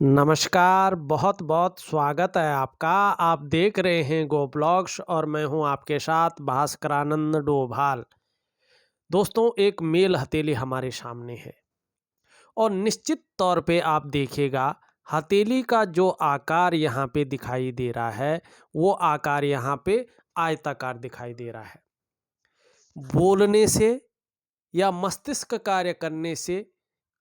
नमस्कार, बहुत-बहुत स्वागत है आपका। आप देख रहे हैं गो ब्लॉग्स और मैं हूं आपके साथ भास्करानंद डोभाल। दोस्तों, एक मेल हथेली हमारे सामने है और निश्चित तौर पे आप देखिएगा, हथेली का जो आकार यहाँ पे दिखाई दे रहा है, वो आकार यहाँ पे आयताकार दिखाई दे रहा है। बोलने से या मस्तिष्क कार्य करने से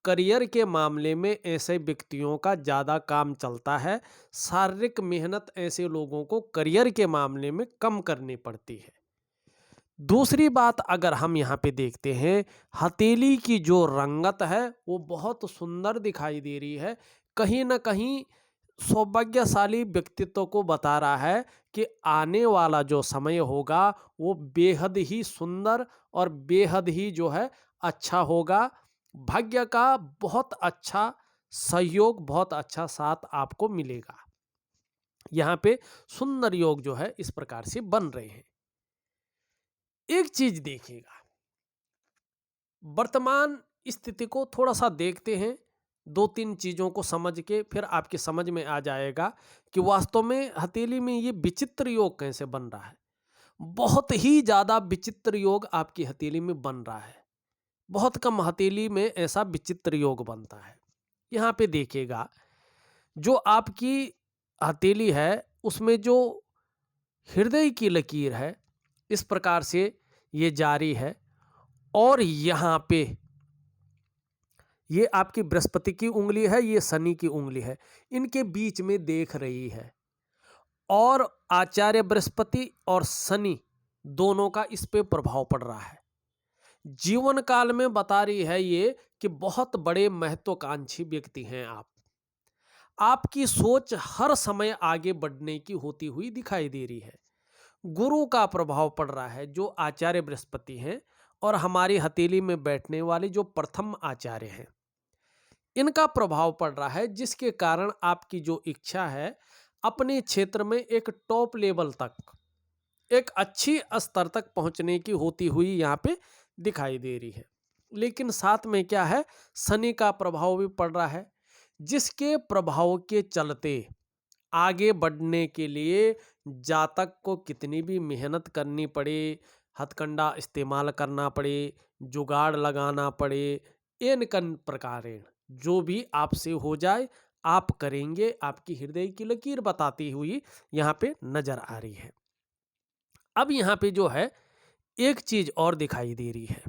करियर के मामले में ऐसे व्यक्तियों का ज़्यादा काम चलता है। शारीरिक मेहनत ऐसे लोगों को करियर के मामले में कम करनी पड़ती है। दूसरी बात अगर हम यहाँ पे देखते हैं, हथेली की जो रंगत है वो बहुत सुंदर दिखाई दे रही है। कहीं न कहीं सौभाग्यशाली व्यक्तित्व को बता रहा है कि आने वाला जो समय होगा वो बेहद ही सुंदर और बेहद ही जो है अच्छा होगा। भाग्य का बहुत अच्छा सहयोग, बहुत अच्छा साथ आपको मिलेगा। यहाँ पे सुंदर योग जो है इस प्रकार से बन रहे हैं। एक चीज देखिएगा, वर्तमान स्थिति को थोड़ा सा देखते हैं, दो तीन चीजों को समझ के फिर आपकी समझ में आ जाएगा कि वास्तव में हथेली में ये विचित्र योग कैसे बन रहा है। बहुत ही ज्यादा विचित्र योग आपकी हथेली में बन रहा है। बहुत कम हथेली में ऐसा विचित्र योग बनता है। यहाँ पे देखिएगा, जो आपकी हथेली है उसमें जो हृदय की लकीर है इस प्रकार से ये जारी है और यहाँ पे ये आपकी बृहस्पति की उंगली है, ये शनि की उंगली है, इनके बीच में देख रही है और आचार्य बृहस्पति और शनि दोनों का इस पे प्रभाव पड़ रहा है। जीवन काल में बता रही है ये कि बहुत बड़े महत्वाकांक्षी व्यक्ति हैं आप। आपकी सोच हर समय आगे बढ़ने की होती हुई दिखाई दे रही है। गुरु का प्रभाव पड़ रहा है जो आचार्य बृहस्पति हैं और हमारी हथेली में बैठने वाले जो प्रथम आचार्य हैं, इनका प्रभाव पड़ रहा है, जिसके कारण आपकी जो इच्छा है अपने क्षेत्र में एक टॉप लेवल तक, एक अच्छी स्तर तक पहुंचने की होती हुई यहाँ पे दिखाई दे रही है। लेकिन साथ में क्या है, शनि का प्रभाव भी पड़ रहा है, जिसके प्रभाव के चलते आगे बढ़ने के लिए जातक को कितनी भी मेहनत करनी पड़े, हथकंडा इस्तेमाल करना पड़े, जुगाड़ लगाना पड़े, इन कन प्रकारेण जो भी आपसे हो जाए आप करेंगे, आपकी हृदय की लकीर बताती हुई यहाँ पे नजर आ रही है। अब यहाँ पे जो है एक चीज और दिखाई दे रही है,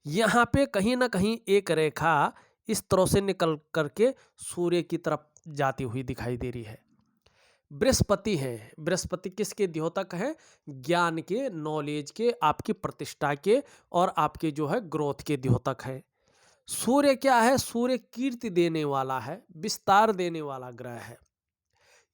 यहाँ पे कहीं ना कहीं एक रेखा इस तरह से निकल करके सूर्य की तरफ जाती हुई दिखाई दे रही है। बृहस्पति है, बृहस्पति किसके द्योतक है? ज्ञान के, नॉलेज के, आपकी प्रतिष्ठा के और आपके जो है ग्रोथ के द्योतक है। सूर्य क्या है? सूर्य कीर्ति देने वाला है, विस्तार देने वाला ग्रह है।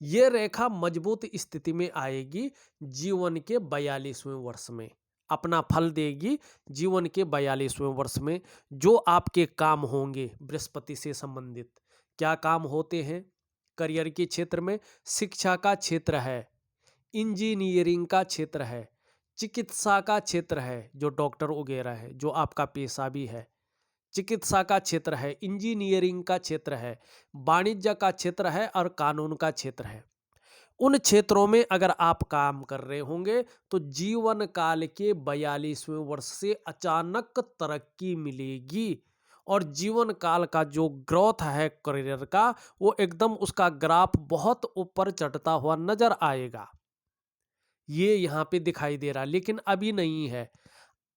ये रेखा मजबूत स्थिति में आएगी जीवन के 42वें वर्ष में, अपना फल देगी जीवन के 42वें वर्ष में। जो आपके काम होंगे बृहस्पति से संबंधित, क्या काम होते हैं? करियर के क्षेत्र में शिक्षा का क्षेत्र है, इंजीनियरिंग का क्षेत्र है, चिकित्सा का क्षेत्र है, जो डॉक्टर वगैरह है, जो आपका पेशा भी है, चिकित्सा का क्षेत्र है, इंजीनियरिंग का क्षेत्र है, वाणिज्य का क्षेत्र है और कानून का क्षेत्र है। उन क्षेत्रों में अगर आप काम कर रहे होंगे तो जीवन काल के 42वें वर्ष से अचानक तरक्की मिलेगी और जीवन काल का जो ग्रोथ है करियर का, वो एकदम उसका ग्राफ बहुत ऊपर चढ़ता हुआ नजर आएगा। ये यहाँ पे दिखाई दे रहा, लेकिन अभी नहीं है।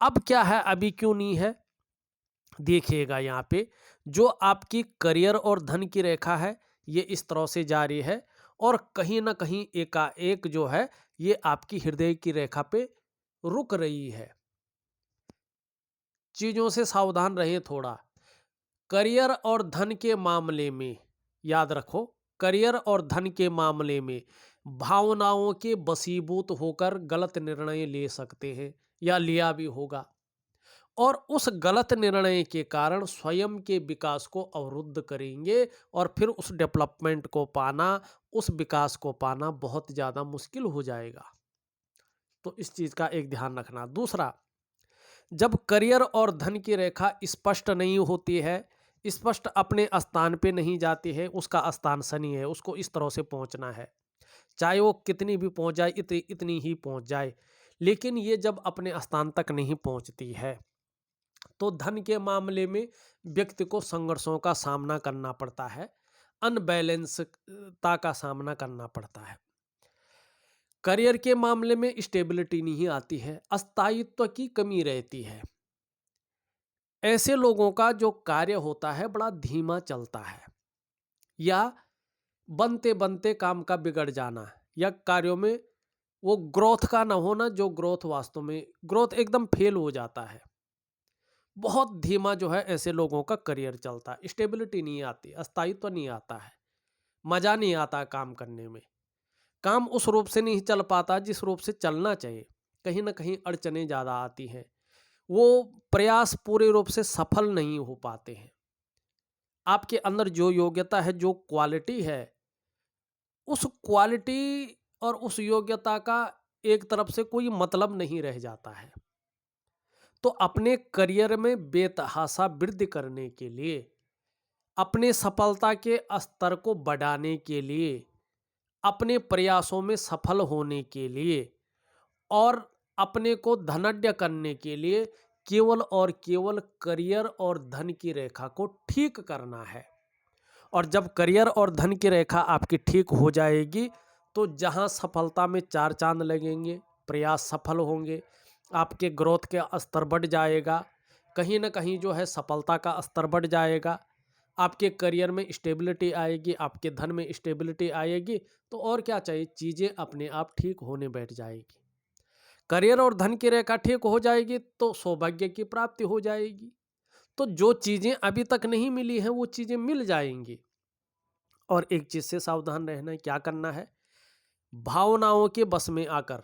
अब क्या है, अभी क्यों नहीं है? देखिएगा, यहाँ पे जो आपकी करियर और धन की रेखा है ये इस तरह से जारी है और कहीं ना कहीं एकाएक जो है ये आपकी हृदय की रेखा पे रुक रही है। चीजों से सावधान रहिए थोड़ा। करियर और धन के मामले में याद रखो, करियर और धन के मामले में भावनाओं के वशीभूत होकर गलत निर्णय ले सकते हैं या लिया भी होगा और उस गलत निर्णय के कारण स्वयं के विकास को अवरुद्ध करेंगे और फिर उस डेवलपमेंट को पाना, उस विकास को पाना बहुत ज़्यादा मुश्किल हो जाएगा। तो इस चीज़ का एक ध्यान रखना। दूसरा, जब करियर और धन की रेखा स्पष्ट नहीं होती है, स्पष्ट अपने स्थान पे नहीं जाती है, उसका स्थान शनि है, उसको इस तरह से पहुंचना है। चाहे वो कितनी भी पहुंच जाए, इतनी ही पहुंच जाए। लेकिन ये जब अपने स्थान तक नहीं पहुंचती है तो धन के मामले में व्यक्ति को संघर्षों का सामना करना पड़ता है, अनबैलेंसता का सामना करना पड़ता है। करियर के मामले में स्टेबिलिटी नहीं आती है, स्थायित्व की कमी रहती है। ऐसे लोगों का जो कार्य होता है बड़ा धीमा चलता है, या बनते बनते काम का बिगड़ जाना, या कार्यों में वो ग्रोथ का ना होना, जो ग्रोथ वास्तव में ग्रोथ एकदम फेल हो जाता है। बहुत धीमा जो है ऐसे लोगों का करियर चलता है, स्टेबिलिटी नहीं आती, स्थायित्व नहीं आता है, मजा नहीं आता काम करने में, काम उस रूप से नहीं चल पाता जिस रूप से चलना चाहिए। कहीं ना कहीं अड़चने ज़्यादा आती हैं, वो प्रयास पूरे रूप से सफल नहीं हो पाते हैं। आपके अंदर जो योग्यता है, जो क्वालिटी है, उस क्वालिटी और उस योग्यता का एक तरफ से कोई मतलब नहीं रह जाता है। तो अपने करियर में बेतहाशा वृद्धि करने के लिए, अपने सफलता के स्तर को बढ़ाने के लिए, अपने प्रयासों में सफल होने के लिए और अपने को धनाढ्य करने के लिए केवल और केवल करियर और धन की रेखा को ठीक करना है। और जब करियर और धन की रेखा आपकी ठीक हो जाएगी तो जहां सफलता में चार चांद लगेंगे, प्रयास सफल होंगे, आपके ग्रोथ के स्तर बढ़ जाएगा, कहीं ना कहीं जो है सफलता का स्तर बढ़ जाएगा, आपके करियर में स्टेबिलिटी आएगी, आपके धन में स्टेबिलिटी आएगी, तो और क्या चाहिए, चीज़ें अपने आप ठीक होने बैठ जाएगी। करियर और धन की रेखा ठीक हो जाएगी तो सौभाग्य की प्राप्ति हो जाएगी। तो जो चीज़ें अभी तक नहीं मिली हैं वो चीज़ें मिल जाएंगी। और एक चीज़ से सावधान रहना है, क्या करना है, भावनाओं के बस में आकर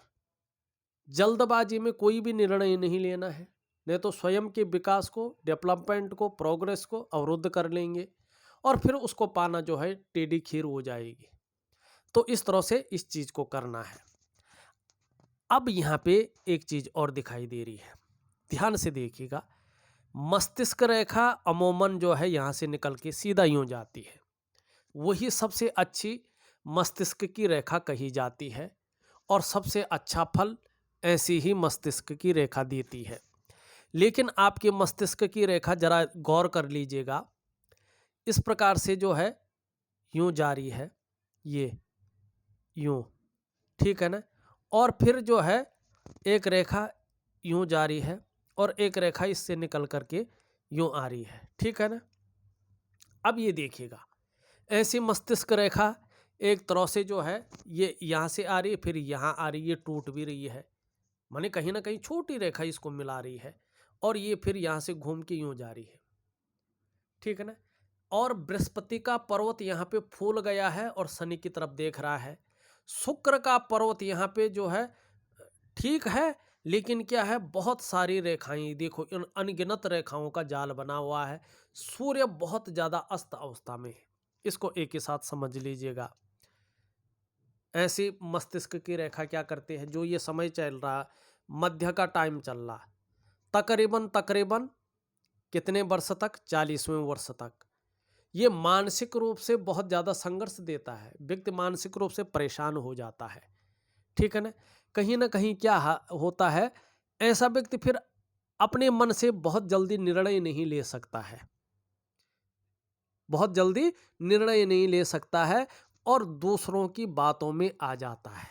जल्दबाजी में कोई भी निर्णय नहीं लेना है, नहीं तो स्वयं के विकास को, डेवलपमेंट को, प्रोग्रेस को अवरुद्ध कर लेंगे और फिर उसको पाना जो है टेढ़ी खीर हो जाएगी। तो इस तरह से इस चीज़ को करना है। अब यहाँ पे एक चीज़ और दिखाई दे रही है, ध्यान से देखिएगा। मस्तिष्क रेखा अमूमन जो है यहाँ से निकल के सीधा यूं जाती है, वही सबसे अच्छी मस्तिष्क की रेखा कही जाती है और सबसे अच्छा फल ऐसी ही मस्तिष्क की रेखा देती है। लेकिन आपके मस्तिष्क की रेखा जरा गौर कर लीजिएगा, इस प्रकार से जो है यूं जा रही है, ये यूं, ठीक है ना, और फिर जो है एक रेखा यूं जा रही है और एक रेखा इससे निकल करके यूं आ रही है, ठीक है ना। अब ये देखिएगा, ऐसी मस्तिष्क रेखा एक तरह से जो है ये यहाँ से आ रही है, फिर यहाँ आ रही है, टूट भी रही है, माने कहीं ना कहीं छोटी रेखा इसको मिला रही है, और ये फिर यहाँ से घूम के यूं जा रही है, ठीक है ना। और बृहस्पति का पर्वत यहाँ पे फूल गया है और शनि की तरफ देख रहा है। शुक्र का पर्वत यहाँ पे जो है ठीक है, लेकिन क्या है, बहुत सारी रेखाएं देखो, इन अनगिनत रेखाओं का जाल बना हुआ है। सूर्य बहुत ज्यादा अस्त अवस्था में है, इसको एक ही साथ समझ लीजिएगा। ऐसी मस्तिष्क की रेखा क्या करते हैं, जो ये समय चल रहा, मध्य का टाइम चल रहा, तकरीबन तकरीबन कितने वर्ष तक, 40वें वर्ष तक, ये मानसिक रूप से बहुत ज़्यादा संघर्ष देता है, व्यक्ति मानसिक रूप से परेशान हो जाता है, ठीक है ना कहीं क्या होता है, ऐसा व्यक्ति फिर अपने मन से बहुत जल्दी निर्णय नहीं ले सकता है, बहुत जल्दी निर्णय नहीं ले सकता है और दूसरों की बातों में आ जाता है,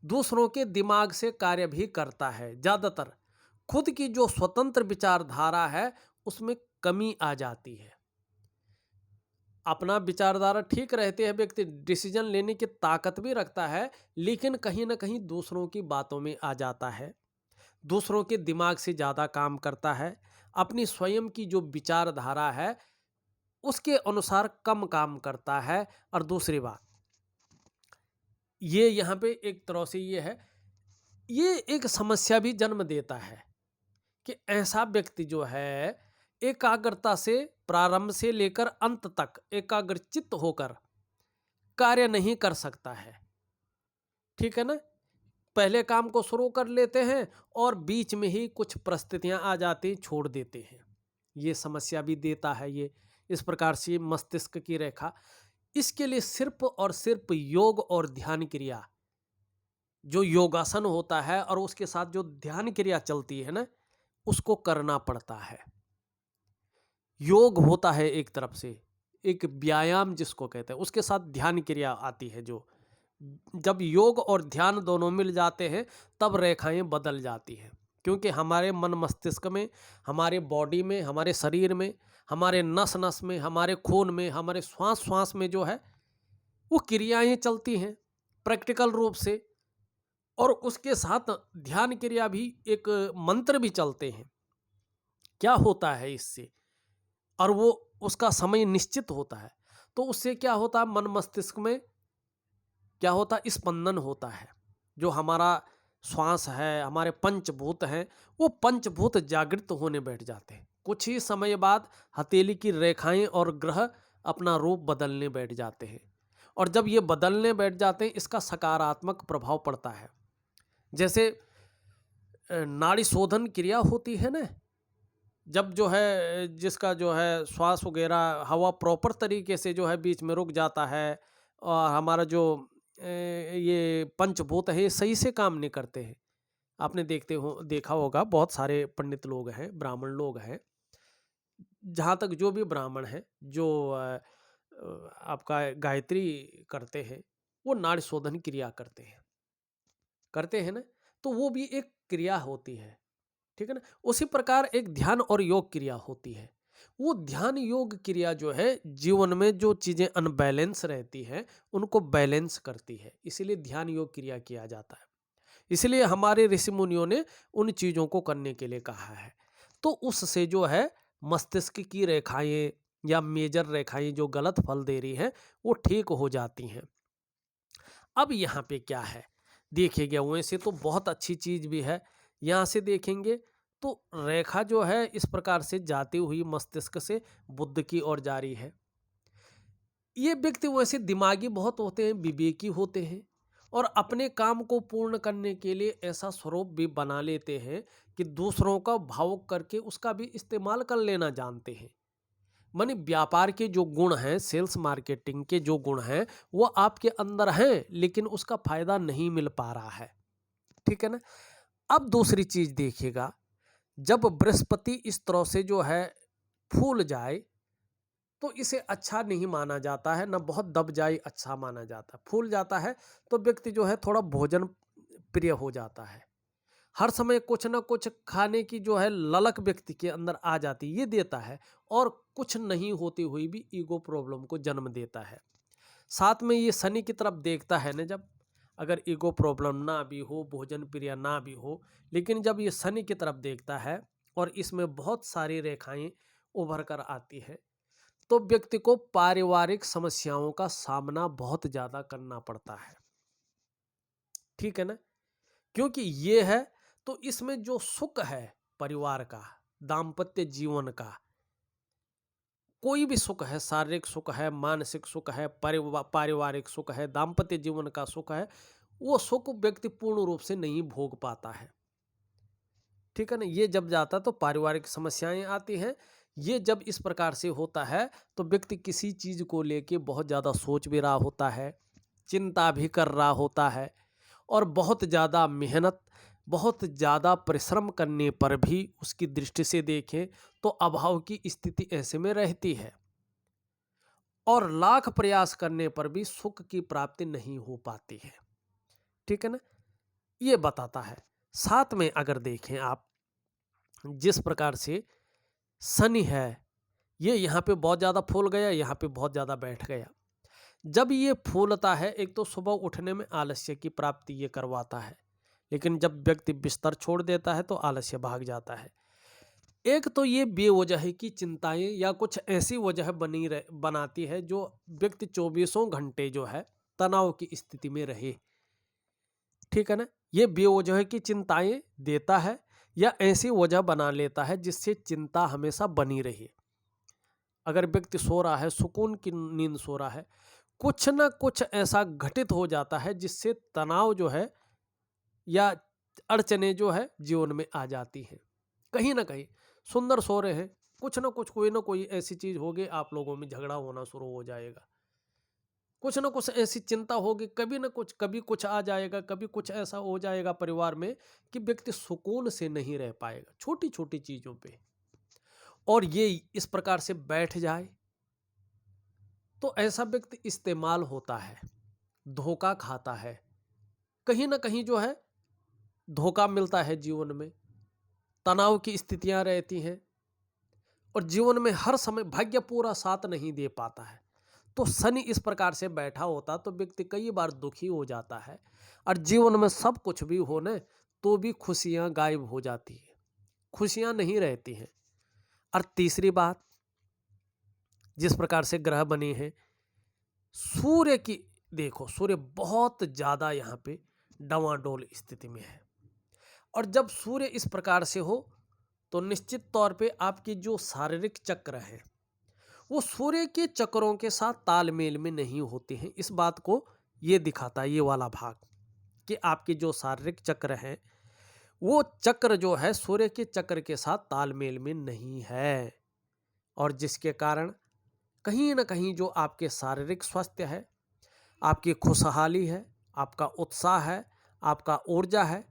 दूसरों के दिमाग से कार्य भी करता है। ज़्यादातर खुद की जो स्वतंत्र विचारधारा है उसमें कमी आ जाती है। अपना विचारधारा ठीक रहते हैं, व्यक्ति डिसीजन लेने की ताकत भी रखता है, लेकिन कहीं ना कहीं दूसरों की बातों में आ जाता है, दूसरों के दिमाग से ज़्यादा काम करता है, अपनी स्वयं की जो विचारधारा है उसके अनुसार कम काम करता है। और दूसरी बात, ये यहाँ पे एक तरह से ये है, ये एक समस्या भी जन्म देता है कि ऐसा व्यक्ति जो है एकाग्रता से प्रारंभ से लेकर अंत तक एकाग्रचित्त होकर कार्य नहीं कर सकता है, ठीक है ना। पहले काम को शुरू कर लेते हैं और बीच में ही कुछ परिस्थितियां आ जाती, छोड़ देते हैं। ये समस्या भी देता है। ये इस प्रकार से मस्तिष्क की रेखा, इसके लिए सिर्फ और सिर्फ योग और ध्यान क्रिया, जो योगासन होता है और उसके साथ जो ध्यान क्रिया चलती है ना, उसको करना पड़ता है। योग होता है एक तरफ से, एक व्यायाम जिसको कहते हैं, उसके साथ ध्यान क्रिया आती है। जो जब योग और ध्यान दोनों मिल जाते हैं तब रेखाएं बदल जाती हैं, क्योंकि हमारे मन मस्तिष्क में, हमारे बॉडी में, हमारे शरीर में, हमारे नस नस में, हमारे खून में, हमारे श्वास श्वास में जो है वो क्रियाएं चलती हैं प्रैक्टिकल रूप से, और उसके साथ ध्यान क्रिया भी, एक मंत्र भी चलते हैं। क्या होता है इससे, और वो उसका समय निश्चित होता है, तो उससे क्या होता है, मन मस्तिष्क में क्या होता है, स्पंदन होता है। जो हमारा श्वास है, हमारे पंचभूत हैं, वो पंचभूत जागृत होने बैठ जाते हैं। कुछ ही समय बाद हथेली की रेखाएं और ग्रह अपना रूप बदलने बैठ जाते हैं, और जब ये बदलने बैठ जाते हैं इसका सकारात्मक प्रभाव पड़ता है। जैसे नाड़ी शोधन क्रिया होती है ना, जब जो है जिसका जो है श्वास वगैरह, हवा प्रॉपर तरीके से जो है बीच में रुक जाता है, और हमारा जो ये पंचभूत है ये सही से काम नहीं करते हैं। आपने देखा होगा, बहुत सारे पंडित लोग हैं, ब्राह्मण लोग हैं, जहाँ तक जो भी ब्राह्मण हैं, जो आपका गायत्री करते हैं, वो नाड़ी शोधन क्रिया करते हैं ना, तो वो भी एक क्रिया होती है। ठीक है ना। उसी प्रकार एक ध्यान और योग क्रिया होती है। वो ध्यान योग क्रिया जो है जीवन में जो चीजें अनबैलेंस रहती हैं उनको बैलेंस करती है, इसीलिए ध्यान योग क्रिया किया जाता है। इसलिए हमारे ऋषि मुनियों ने उन चीजों को करने के लिए कहा है। तो उससे जो है मस्तिष्क की रेखाएं या मेजर रेखाएं जो गलत फल दे रही हैं वो ठीक हो जाती हैं। अब यहाँ पे क्या है देखिएगा, वैसे तो बहुत अच्छी चीज भी है। यहाँ से देखेंगे तो रेखा जो है इस प्रकार से जाती हुई मस्तिष्क से बुद्ध की ओर जा रही है। ये व्यक्ति वैसे दिमागी बहुत होते हैं, विवेकी होते हैं, और अपने काम को पूर्ण करने के लिए ऐसा स्वरूप भी बना लेते हैं कि दूसरों का भावुक करके उसका भी इस्तेमाल कर लेना जानते हैं। माने व्यापार के जो गुण हैं, सेल्स मार्केटिंग के जो गुण हैं, वो आपके अंदर हैं, लेकिन उसका फायदा नहीं मिल पा रहा है। ठीक है ना। अब दूसरी चीज देखिएगा, जब बृहस्पति इस तरह से जो है फूल जाए तो इसे अच्छा नहीं माना जाता है, ना बहुत दब जाए अच्छा माना जाता है। फूल जाता है तो व्यक्ति जो है थोड़ा भोजन प्रिय हो जाता है, हर समय कुछ ना कुछ खाने की जो है ललक व्यक्ति के अंदर आ जाती, ये देता है, और कुछ नहीं होती हुई भी ईगो प्रॉब्लम को जन्म देता है। साथ में ये शनि की तरफ देखता है ना, जब अगर ईगो प्रॉब्लम ना भी हो, भोजन प्रिय ना भी हो, लेकिन जब ये शनि की तरफ देखता है और इसमें बहुत सारी रेखाएं उभर कर आती है, तो व्यक्ति को पारिवारिक समस्याओं का सामना बहुत ज्यादा करना पड़ता है। ठीक है ना। क्योंकि ये है, तो इसमें जो सुख है परिवार का, दाम्पत्य जीवन का, कोई भी सुख है, शारीरिक सुख है, मानसिक सुख है, पारिवारिक सुख है, दाम्पत्य जीवन का सुख है, वो सुख व्यक्ति पूर्ण रूप से नहीं भोग पाता है। ठीक है ना। ये जब जाता तो पारिवारिक समस्याएं आती हैं। ये जब इस प्रकार से होता है तो व्यक्ति किसी चीज को लेके बहुत ज्यादा सोच भी रहा होता है, चिंता भी कर रहा होता है, और बहुत ज़्यादा मेहनत, बहुत ज़्यादा परिश्रम करने पर भी उसकी दृष्टि से देखें तो अभाव की स्थिति ऐसे में रहती है, और लाख प्रयास करने पर भी सुख की प्राप्ति नहीं हो पाती है। ठीक है ना। ये बताता है। साथ में अगर देखें आप, जिस प्रकार से शनि है, ये यहाँ पे बहुत ज़्यादा फूल गया, यहाँ पे बहुत ज़्यादा बैठ गया। जब ये फूलता है, एक तो सुबह उठने में आलस्य की प्राप्ति ये करवाता है, लेकिन जब व्यक्ति बिस्तर छोड़ देता है तो आलस्य भाग जाता है। एक तो ये बेवजह की चिंताएं या कुछ ऐसी वजह बनाती है जो व्यक्ति 24 घंटे जो है तनाव की स्थिति में रहे। ठीक है ना। ये बेवजह की चिंताएं देता है या ऐसी वजह बना लेता है जिससे चिंता हमेशा बनी रहे। अगर व्यक्ति सो रहा है, सुकून की नींद सो रहा है, कुछ ना कुछ ऐसा घटित हो जाता है जिससे तनाव जो है या अड़चने जो है जीवन में आ जाती हैं। कहीं ना कहीं सुंदर सो रहे हैं, कुछ ना कोई ऐसी चीज होगी, आप लोगों में झगड़ा होना शुरू हो जाएगा। कुछ ना कुछ ऐसी चिंता होगी, कभी कुछ आ जाएगा, कभी कुछ ऐसा हो जाएगा परिवार में कि व्यक्ति सुकून से नहीं रह पाएगा छोटी छोटी चीजों पे। और ये इस प्रकार से बैठ जाए तो ऐसा व्यक्ति इस्तेमाल होता है, धोखा खाता है, कहीं ना कहीं जो है धोखा मिलता है जीवन में, तनाव की स्थितियां रहती हैं और जीवन में हर समय भाग्य पूरा साथ नहीं दे पाता है। तो शनि इस प्रकार से बैठा होता तो व्यक्ति कई बार दुखी हो जाता है और जीवन में सब कुछ भी होने तो भी खुशियां गायब हो जाती है, खुशियां नहीं रहती हैं। और तीसरी बात, जिस प्रकार से ग्रह बने हैं, सूर्य की देखो, सूर्य बहुत ज्यादा यहाँ पे डवाडोल स्थिति में है। और जब सूर्य इस प्रकार से हो तो निश्चित तौर पे आपकी जो शारीरिक चक्र है वो सूर्य के चक्रों के साथ तालमेल में नहीं होते हैं। इस बात को ये दिखाता है ये वाला भाग कि आपके जो शारीरिक चक्र हैं वो चक्र जो है सूर्य के चक्र के साथ तालमेल में नहीं है, और जिसके कारण कहीं ना कहीं जो आपके शारीरिक स्वास्थ्य है, आपकी खुशहाली है, आपका उत्साह है, आपका ऊर्जा है,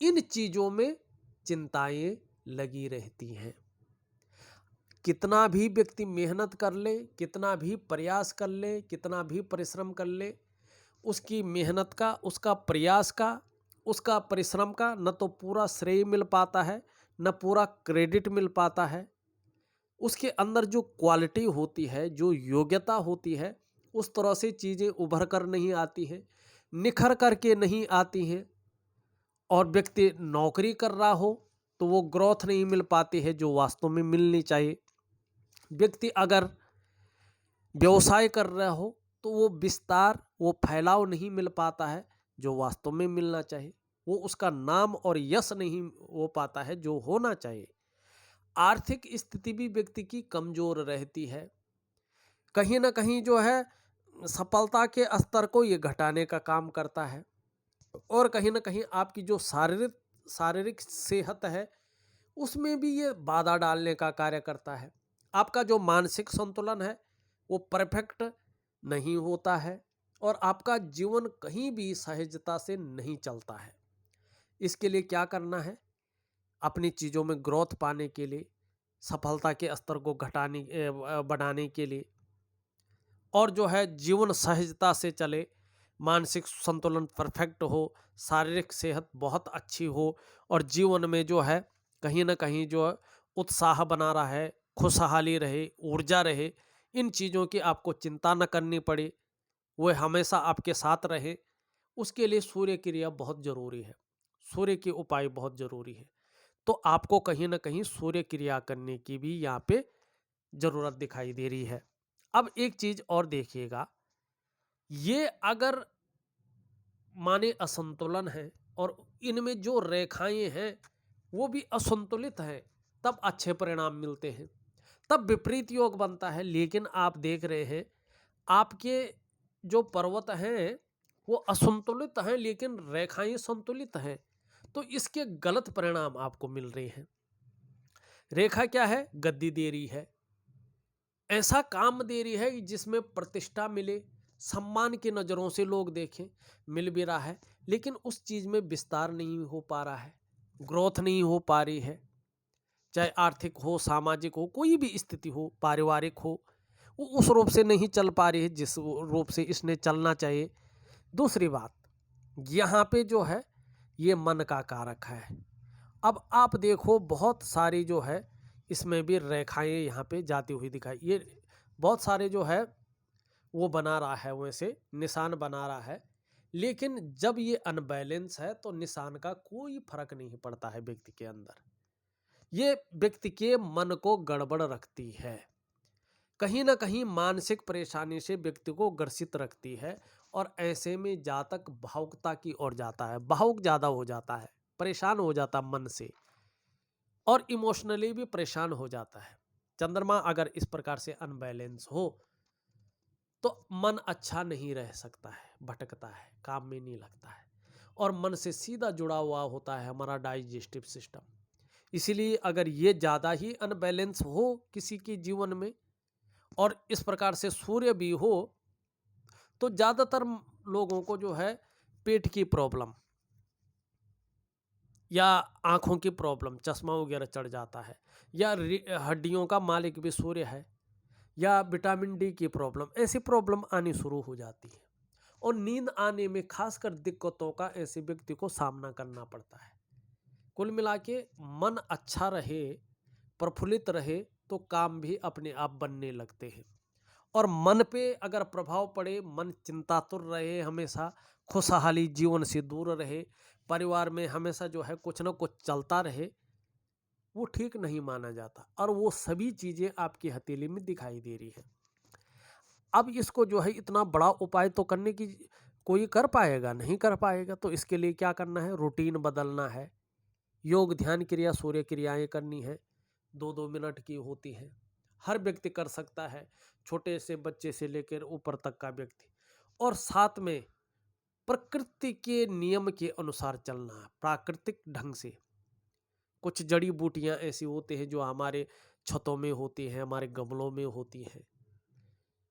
इन चीजों में चिंताएं लगी रहती हैं। कितना भी व्यक्ति मेहनत कर ले, कितना भी प्रयास कर ले, कितना भी परिश्रम कर ले, उसकी मेहनत का, उसका प्रयास का, उसका परिश्रम का न तो पूरा श्रेय मिल पाता है, न पूरा क्रेडिट मिल पाता है। उसके अंदर जो क्वालिटी होती है, जो योग्यता होती है, उस तरह से चीज़ें उभर कर नहीं आती हैं, निखर करके नहीं आती हैं। और व्यक्ति नौकरी कर रहा हो तो वो ग्रोथ नहीं मिल पाती है जो वास्तव में मिलनी चाहिए। व्यक्ति अगर व्यवसाय कर रहा हो तो वो विस्तार, वो फैलाव नहीं मिल पाता है जो वास्तव में मिलना चाहिए। वो उसका नाम और यश नहीं हो पाता है जो होना चाहिए। आर्थिक स्थिति भी व्यक्ति की कमजोर रहती है, कहीं ना कहीं जो है सफलता के स्तर को ये घटाने का काम करता है। और कहीं ना कहीं आपकी जो शारीरिक सेहत है उसमें भी ये बाधा डालने का कार्य करता है। आपका जो मानसिक संतुलन है वो परफेक्ट नहीं होता है और आपका जीवन कहीं भी सहजता से नहीं चलता है। इसके लिए क्या करना है? अपनी चीज़ों में ग्रोथ पाने के लिए, सफलता के स्तर को बढ़ाने के लिए, और जो है जीवन सहजता से चले, मानसिक संतुलन परफेक्ट हो, शारीरिक सेहत बहुत अच्छी हो और जीवन में जो है कहीं ना कहीं जो है उत्साह बना रहा है, खुशहाली रहे, ऊर्जा रहे, इन चीज़ों की आपको चिंता न करनी पड़े, वह हमेशा आपके साथ रहे, उसके लिए सूर्य क्रिया बहुत जरूरी है, सूर्य के उपाय बहुत जरूरी है। तो आपको कहीं ना कहीं सूर्य क्रिया करने की भी यहाँ पे जरूरत दिखाई दे रही है। अब एक चीज और देखिएगा, ये अगर माने असंतुलन है और इनमें जो रेखाएं हैं वो भी असंतुलित हैं, तब अच्छे परिणाम मिलते हैं, तब विपरीत योग बनता है। लेकिन आप देख रहे हैं आपके जो पर्वत हैं वो असंतुलित हैं लेकिन रेखाएं संतुलित हैं, तो इसके गलत परिणाम आपको मिल रहे हैं। रेखा क्या है? गद्दी दे रही है, ऐसा काम दे रही है जिसमें प्रतिष्ठा मिले, सम्मान की नज़रों से लोग देखें, मिल भी रहा है, लेकिन उस चीज़ में विस्तार नहीं हो पा रहा है, ग्रोथ नहीं हो पा रही है। चाहे आर्थिक हो, सामाजिक हो, कोई भी स्थिति हो, पारिवारिक हो, वो उस रूप से नहीं चल पा रही है जिस रूप से इसने चलना चाहिए। दूसरी बात, यहाँ पे जो है ये मन का कारक है। अब आप देखो बहुत सारी जो है इसमें भी रेखाएं यहाँ पे जाती हुई दिखाई, ये बहुत सारे जो है वो बना रहा है, वैसे निशान बना रहा है, लेकिन जब ये अनबैलेंस है तो निशान का कोई फर्क नहीं पड़ता है व्यक्ति के अंदर। ये व्यक्ति के मन को गड़बड़ रखती है, कहीं ना कहीं मानसिक परेशानी से व्यक्ति को ग्रसित रखती है और ऐसे में जातक भावुकता की ओर जाता है, भावुक ज्यादा हो जाता है, परेशान हो जाता मन से और इमोशनली भी परेशान हो जाता है। चंद्रमा अगर इस प्रकार से अनबैलेंस हो तो मन अच्छा नहीं रह सकता है, भटकता है, काम में नहीं लगता है और मन से सीधा जुड़ा हुआ होता है हमारा डाइजेस्टिव सिस्टम। इसीलिए अगर ये ज़्यादा ही अनबैलेंस हो किसी के जीवन में और इस प्रकार से सूर्य भी हो, तो ज़्यादातर लोगों को जो है पेट की प्रॉब्लम या आँखों की प्रॉब्लम, चश्मा वगैरह चढ़ जाता है, या हड्डियों का मालिक भी सूर्य है, या विटामिन डी की प्रॉब्लम, ऐसी प्रॉब्लम आनी शुरू हो जाती है। और नींद आने में खासकर दिक्कतों का ऐसे व्यक्ति को सामना करना पड़ता है। कुल मिला के मन अच्छा रहे, प्रफुल्लित रहे, तो काम भी अपने आप बनने लगते हैं। और मन पे अगर प्रभाव पड़े, मन चिंतातुर रहे, हमेशा खुशहाली जीवन से दूर रहे, परिवार में हमेशा जो है कुछ ना कुछ चलता रहे, वो ठीक नहीं माना जाता। और वो सभी चीज़ें आपकी हथेली में दिखाई दे रही है। अब इसको जो है इतना बड़ा उपाय तो करने की कोई कर पाएगा नहीं, कर पाएगा। तो इसके लिए क्या करना है, रूटीन बदलना है, योग ध्यान क्रिया सूर्य क्रियाएं करनी है, 2-2 मिनट की होती है, हर व्यक्ति कर सकता है, छोटे से बच्चे से लेकर ऊपर तक का व्यक्ति। और साथ में प्रकृति के नियम के अनुसार चलना है, प्राकृतिक ढंग से। कुछ जड़ी बूटियां ऐसी होती हैं जो हमारे छतों में होती हैं, हमारे गमलों में होती हैं,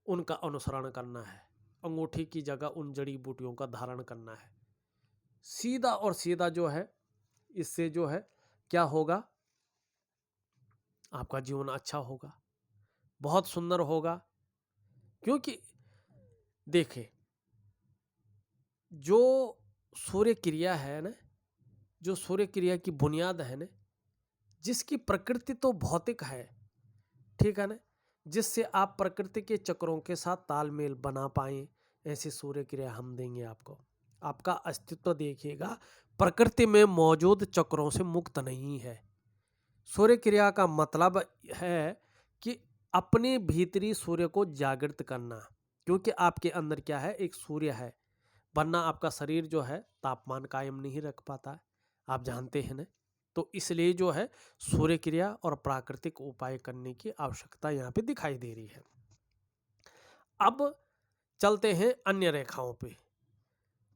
उनका अनुसरण करना है। अंगूठी की जगह उन जड़ी बूटियों का धारण करना है। सीधा और सीधा जो है, इससे जो है क्या होगा, आपका जीवन अच्छा होगा, बहुत सुंदर होगा। क्योंकि देखिए, जो सूर्य क्रिया है ना, जो सूर्य क्रिया की बुनियाद है ना, जिसकी प्रकृति तो भौतिक है, ठीक है ना, जिससे आप प्रकृति के चक्रों के साथ तालमेल बना पाएं, ऐसी सूर्य क्रिया हम देंगे आपको। आपका अस्तित्व देखिएगा प्रकृति में मौजूद चक्रों से मुक्त नहीं है। सूर्य क्रिया का मतलब है कि अपने भीतरी सूर्य को जागृत करना, क्योंकि आपके अंदर क्या है, एक सूर्य है, वरना आपका शरीर जो है तापमान कायम नहीं रख पाता है, आप जानते हैं ना। तो इसलिए जो है सूर्य क्रिया और प्राकृतिक उपाय करने की आवश्यकता यहाँ पे दिखाई दे रही है। अब चलते हैं अन्य रेखाओं पे।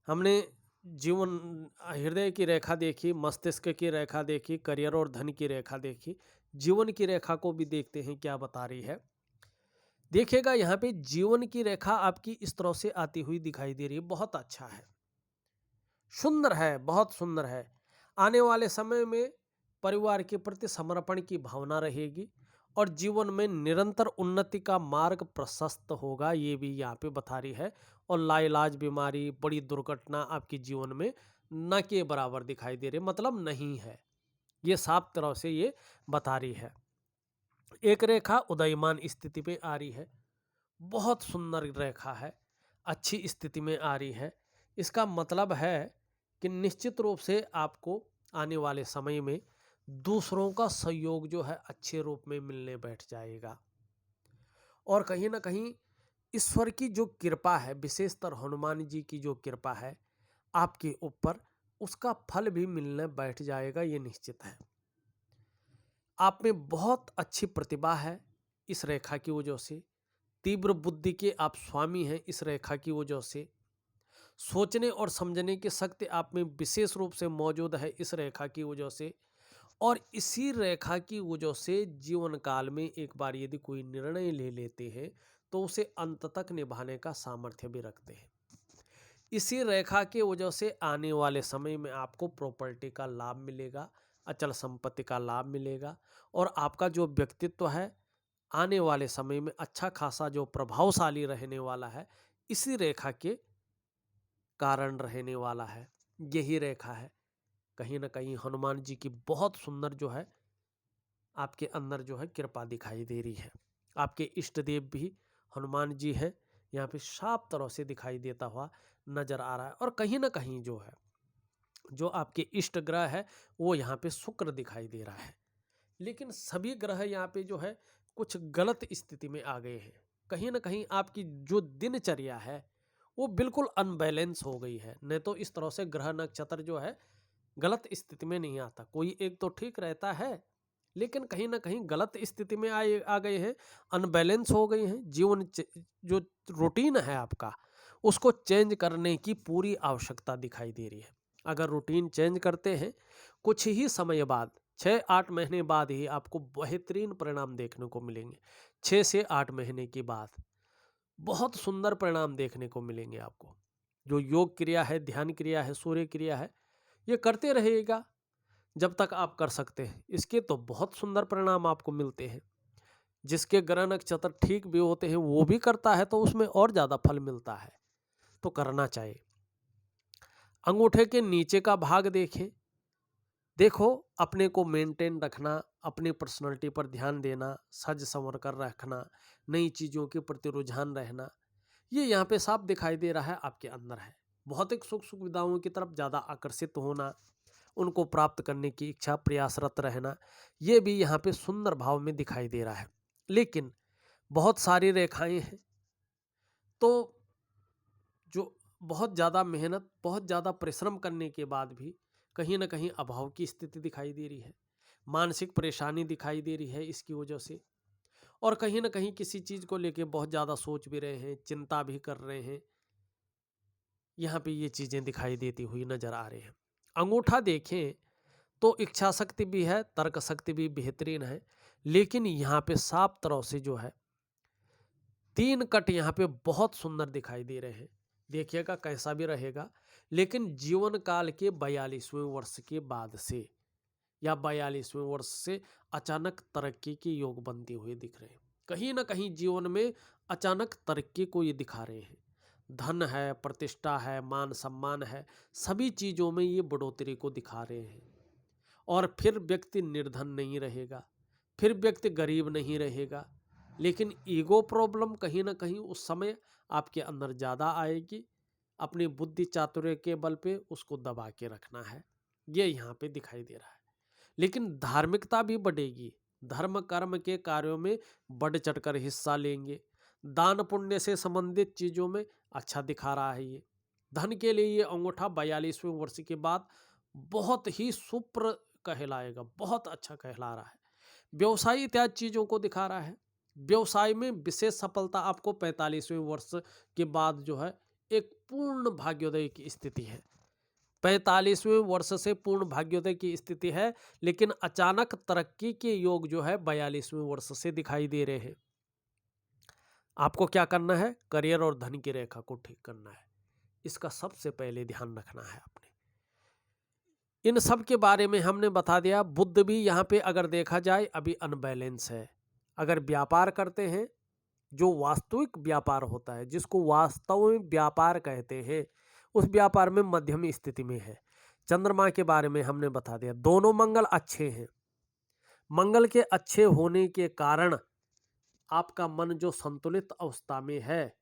हमने जीवन हृदय की रेखा देखी, मस्तिष्क की रेखा देखी, करियर और धन की रेखा देखी, जीवन की रेखा को भी देखते हैं क्या बता रही है। देखिएगा यहाँ पे जीवन की रेखा आपकी इस तरह से आती हुई दिखाई दे रही है। बहुत अच्छा है, सुंदर है, बहुत सुंदर है। आने वाले समय में परिवार के प्रति समर्पण की भावना रहेगी और जीवन में निरंतर उन्नति का मार्ग प्रशस्त होगा, ये भी यहाँ पे बता रही है। और लाइलाज बीमारी, बड़ी दुर्घटना आपके जीवन में न के बराबर दिखाई दे रही, मतलब नहीं है, ये साफ तरह से ये बता रही है। एक रेखा उदयमान स्थिति में आ रही है, बहुत सुंदर रेखा है, अच्छी स्थिति में आ रही है। इसका मतलब है कि निश्चित रूप से आपको आने वाले समय में दूसरों का सहयोग जो है अच्छे रूप में मिलने बैठ जाएगा। और कहीं ना कहीं ईश्वर की जो कृपा है, विशेषतर हनुमान जी की जो कृपा है आपके ऊपर, उसका फल भी मिलने बैठ जाएगा, ये निश्चित है। आप में बहुत अच्छी प्रतिभा है इस रेखा की वजह से, तीव्र बुद्धि के आप स्वामी हैं इस रेखा की वजह से, सोचने और समझने की शक्ति आप में विशेष रूप से मौजूद है इस रेखा की वजह से। और इसी रेखा की वजह से जीवन काल में एक बार यदि कोई निर्णय ले लेते हैं तो उसे अंत तक निभाने का सामर्थ्य भी रखते हैं। इसी रेखा की वजह से आने वाले समय में आपको प्रॉपर्टी का लाभ मिलेगा, अचल संपत्ति का लाभ मिलेगा, और आपका जो व्यक्तित्व है आने वाले समय में अच्छा खासा जो प्रभावशाली रहने वाला है, इसी रेखा के कारण रहने वाला है। यही रेखा है। कहीं ना कहीं हनुमान जी की बहुत सुंदर जो है आपके अंदर जो है कृपा दिखाई दे रही है। आपके इष्ट देव भी हनुमान जी हैं, यहाँ पे साफ तरह से दिखाई देता हुआ नजर आ रहा है। और कहीं ना कहीं जो है, जो आपके इष्ट ग्रह है वो यहाँ पे शुक्र दिखाई दे रहा है। लेकिन सभी ग्रह यहाँ पे जो है कुछ गलत स्थिति में आ गए हैं। कहीं ना कहीं आपकी जो दिनचर्या है वो बिल्कुल अनबैलेंस हो गई है। नहीं तो इस तरह से ग्रह नक्षत्र जो है गलत स्थिति में नहीं आता, कोई एक तो ठीक रहता है, लेकिन कहीं ना कहीं गलत स्थिति में आ गए हैं, अनबैलेंस हो गए हैं। जीवन जो रूटीन है आपका, उसको चेंज करने की पूरी आवश्यकता दिखाई दे रही है। अगर रूटीन चेंज करते हैं, कुछ ही समय बाद 6-8 महीने बाद ही आपको बेहतरीन परिणाम देखने को मिलेंगे। 6 से 8 महीने के बाद बहुत सुंदर परिणाम देखने को मिलेंगे आपको। जो योग क्रिया है, ध्यान क्रिया है, सूर्य क्रिया है, ये करते रहिएगा जब तक आप कर सकते हैं। इसके तो बहुत सुंदर परिणाम आपको मिलते हैं। जिसके ग्रह नक्षत्र ठीक भी होते हैं वो भी करता है तो उसमें और ज़्यादा फल मिलता है, तो करना चाहिए। अंगूठे के नीचे का भाग देखें। देखो, अपने को मेंटेन रखना, अपनी पर्सनालिटी पर ध्यान देना, सज संवर कर रखना, नई चीज़ों के प्रति रुझान रहना, ये यहाँ पे साफ दिखाई दे रहा है आपके अंदर है। भौतिक सुख सुविधाओं की तरफ ज़्यादा आकर्षित होना, उनको प्राप्त करने की इच्छा, प्रयासरत रहना, ये भी यहाँ पे सुंदर भाव में दिखाई दे रहा है। लेकिन बहुत सारी रेखाएं हैं, तो जो बहुत ज़्यादा मेहनत, बहुत ज़्यादा परिश्रम करने के बाद भी कहीं ना कहीं अभाव की स्थिति दिखाई दे रही है, मानसिक परेशानी दिखाई दे रही है इसकी वजह से, और कहीं ना कहीं किसी चीज़ को लेके बहुत ज़्यादा सोच भी रहे हैं, चिंता भी कर रहे हैं। यहाँ पे ये चीज़ें दिखाई देती हुई नजर आ रही हैं। अंगूठा देखें तो इच्छा शक्ति भी है, तर्क शक्ति भी बेहतरीन है, लेकिन यहाँ पे साफ तरह से जो है 3 कट यहाँ पे बहुत सुंदर दिखाई दे रहे हैं। देखिएगा कैसा भी रहेगा, लेकिन जीवन काल के 42वें वर्ष के बाद से या 42वें वर्ष से अचानक तरक्की के योग बनते हुए दिख रहे हैं। कहीं ना कहीं जीवन में अचानक तरक्की को ये दिखा रहे हैं। धन है, प्रतिष्ठा है, मान सम्मान है, सभी चीज़ों में ये बढ़ोतरी को दिखा रहे हैं। और फिर व्यक्ति निर्धन नहीं रहेगा, फिर व्यक्ति गरीब नहीं रहेगा, लेकिन ईगो प्रॉब्लम कहीं ना कहीं उस समय आपके अंदर ज़्यादा आएगी। अपनी बुद्धि चातुर्य के बल पे उसको दबा के रखना है, ये यहाँ पे दिखाई दे रहा है। लेकिन धार्मिकता भी बढ़ेगी, धर्म कर्म के कार्यों में बढ़ चढ़कर हिस्सा लेंगे, दान पुण्य से संबंधित चीज़ों में अच्छा दिखा रहा है ये। धन के लिए ये अंगूठा 42वें वर्ष के बाद बहुत ही सुप्र कहलाएगा, बहुत अच्छा कहला रहा है। व्यवसाय इत्यादि चीज़ों को दिखा रहा है। व्यवसाय में विशेष सफलता आपको 45वें वर्ष के बाद जो है एक पूर्ण भाग्योदय की स्थिति है। 45वें वर्ष से पूर्ण भाग्योदय की स्थिति है, लेकिन अचानक तरक्की के योग जो है 42वें वर्ष से दिखाई दे रहे हैं। आपको क्या करना है? करियर और धन की रेखा को ठीक करना है, इसका सबसे पहले ध्यान रखना है आपने। इन सब के बारे में हमने बता दिया। बुद्ध भी यहाँ पे अगर देखा जाए अभी अनबैलेंस है। अगर व्यापार करते हैं, जो वास्तविक व्यापार होता है, जिसको वास्तव में व्यापार कहते हैं, उस व्यापार में मध्यम स्थिति में है। चंद्रमा के बारे में हमने बता दिया, दोनों मंगल अच्छे हैं। मंगल के अच्छे होने के कारण आपका मन जो संतुलित अवस्था में है,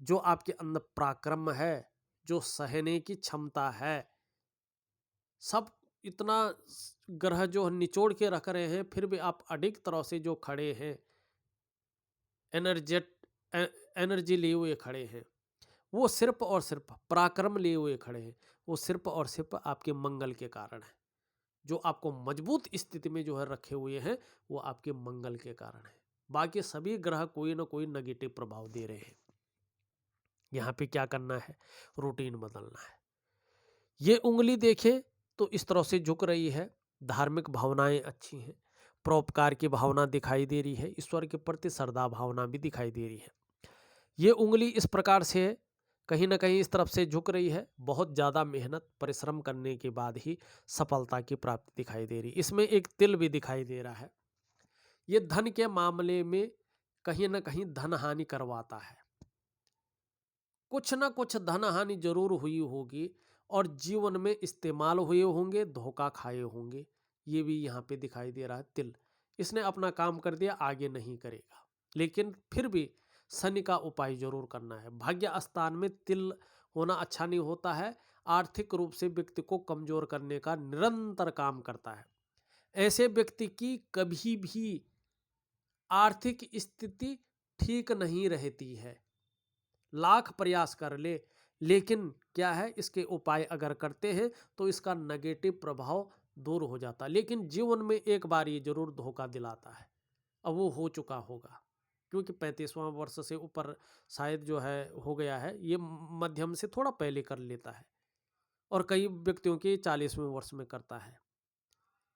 जो आपके अंदर पराक्रम है, जो सहने की क्षमता है, सब इतना ग्रह जो निचोड़ के रख रहे हैं, फिर भी आप अडिग तरह से जो खड़े हैं, एनर्जी लिए हुए खड़े हैं, वो सिर्फ और सिर्फ पराक्रम लिए हुए खड़े हैं, वो सिर्फ और सिर्फ आपके मंगल के कारण है। जो आपको मजबूत स्थिति में जो है रखे हुए हैं, वो आपके मंगल के कारण है। बाकी सभी ग्रह कोई ना कोई नेगेटिव प्रभाव दे रहे हैं। यहाँ पे क्या करना है? रूटीन बदलना है। ये उंगली देखें तो इस तरह से झुक रही है, धार्मिक भावनाएं अच्छी हैं, परोपकार की भावना दिखाई दे रही है, ईश्वर के प्रति श्रद्धा भावना भी दिखाई दे रही है। ये उंगली इस प्रकार से है, कहीं ना कहीं इस तरफ से झुक रही है। बहुत ज़्यादा मेहनत परिश्रम करने के बाद ही सफलता की प्राप्ति दिखाई दे रही है। इसमें एक तिल भी दिखाई दे रहा है। ये धन के मामले में कहीं ना कहीं धन हानि करवाता है। कुछ ना कुछ धन हानि जरूर हुई होगी और जीवन में इस्तेमाल हुए होंगे, धोखा खाए होंगे। ये भी यहाँ पे दिखाई दे रहा है तिल। इसने अपना काम कर दिया, आगे नहीं करेगा, लेकिन फिर भी शनि का उपाय जरूर करना है। भाग्य स्थान में तिल होना अच्छा नहीं होता है, आर्थिक रूप से व्यक्ति को कमजोर करने का निरंतर काम करता है। ऐसे व्यक्ति की कभी भी आर्थिक स्थिति ठीक नहीं रहती है, लाख प्रयास कर ले, लेकिन क्या है, इसके उपाय अगर करते हैं तो इसका नेगेटिव प्रभाव दूर हो जाता है। लेकिन जीवन में एक बार ये जरूर धोखा दिलाता है, अब वो हो चुका होगा, क्योंकि 35वां वर्ष से ऊपर शायद जो है हो गया है। ये मध्यम से थोड़ा पहले कर लेता है और कई व्यक्तियों के 40वें वर्ष में करता है।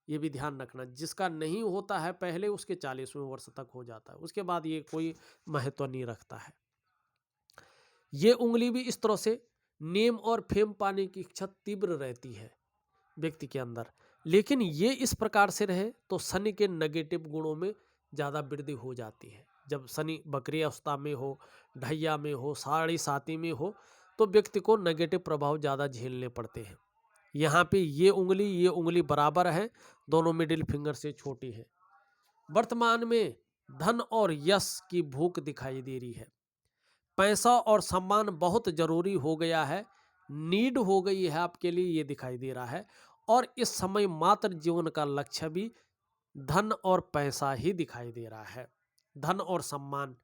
ये भी ध्यान रखना। जिसका नहीं होता है पहले, उसके 40वें वर्ष तक हो जाता है, उसके बाद ये कोई महत्व नहीं रखता है। ये उंगली भी इस तरह से नेम और फेम पाने की इच्छा तीव्र रहती है व्यक्ति के अंदर, लेकिन ये इस प्रकार से रहे तो शनि के नेगेटिव गुणों में ज़्यादा वृद्धि हो जाती है। जब शनि बकरी अवस्था में हो, ढैया में हो, साढ़े साती में हो, तो व्यक्ति को नेगेटिव प्रभाव ज़्यादा झेलने पड़ते हैं। यहाँ पे ये उंगली बराबर है, दोनों मिडिल फिंगर से छोटी है। वर्तमान में धन और यश की भूख दिखाई दे रही है। पैसा और सम्मान बहुत जरूरी हो गया है, नीड हो गई है आपके लिए, ये दिखाई दे रहा है। और इस समय मात्र जीवन का लक्ष्य भी धन और पैसा ही दिखाई दे रहा है। धन और सम्मान,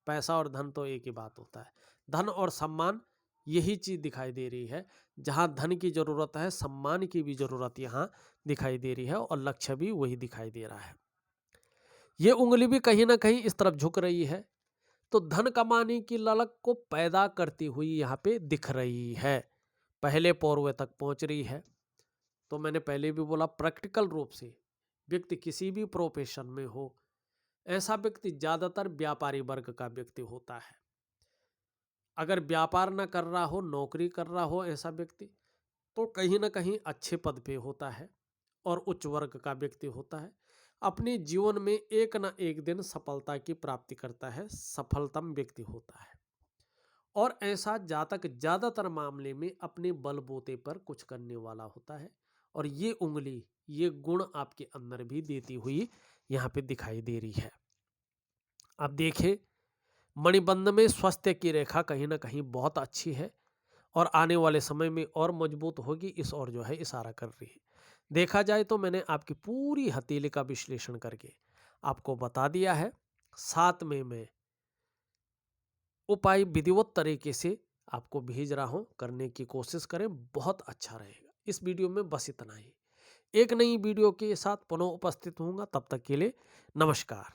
पैसा और धन तो एक ही बात होता है। धन और सम्मान यही चीज दिखाई दे रही है। जहां धन की जरूरत है, सम्मान की भी जरूरत यहाँ दिखाई दे रही है, और लक्ष्य भी वही दिखाई दे रहा है। ये उंगली भी कहीं ना कहीं इस तरफ झुक रही है, तो धन कमाने की ललक को पैदा करती हुई यहाँ पे दिख रही है, पहले पौरवे तक पहुंच रही है। तो मैंने पहले भी बोला, प्रैक्टिकल रूप से व्यक्ति किसी भी प्रोफेशन में हो, ऐसा व्यक्ति ज्यादातर व्यापारी वर्ग का व्यक्ति होता है। अगर व्यापार ना कर रहा हो, नौकरी कर रहा हो ऐसा व्यक्ति, तो कहीं ना कहीं अच्छे पद पे होता है और उच्च वर्ग का व्यक्ति होता है। अपने जीवन में एक ना एक दिन सफलता की प्राप्ति करता है, सफलतम व्यक्ति होता है। और ऐसा जातक ज्यादातर मामले में अपने बलबूते पर कुछ करने वाला होता है। और ये उंगली, ये गुण आपके अंदर भी देती हुई यहाँ पे दिखाई दे रही है। अब देखिए, मणिबंध में स्वास्थ्य की रेखा कहीं ना कहीं बहुत अच्छी है, और आने वाले समय में और मजबूत होगी, इस और जो है इशारा कर रही है। देखा जाए तो मैंने आपकी पूरी हथेली का विश्लेषण करके आपको बता दिया है। साथ में मैं उपाय विधिवत तरीके से आपको भेज रहा हूं, करने की कोशिश करें, बहुत अच्छा रहेगा। इस वीडियो में बस इतना ही। एक नई वीडियो के साथ पुनः उपस्थित होऊंगा, तब तक के लिए नमस्कार।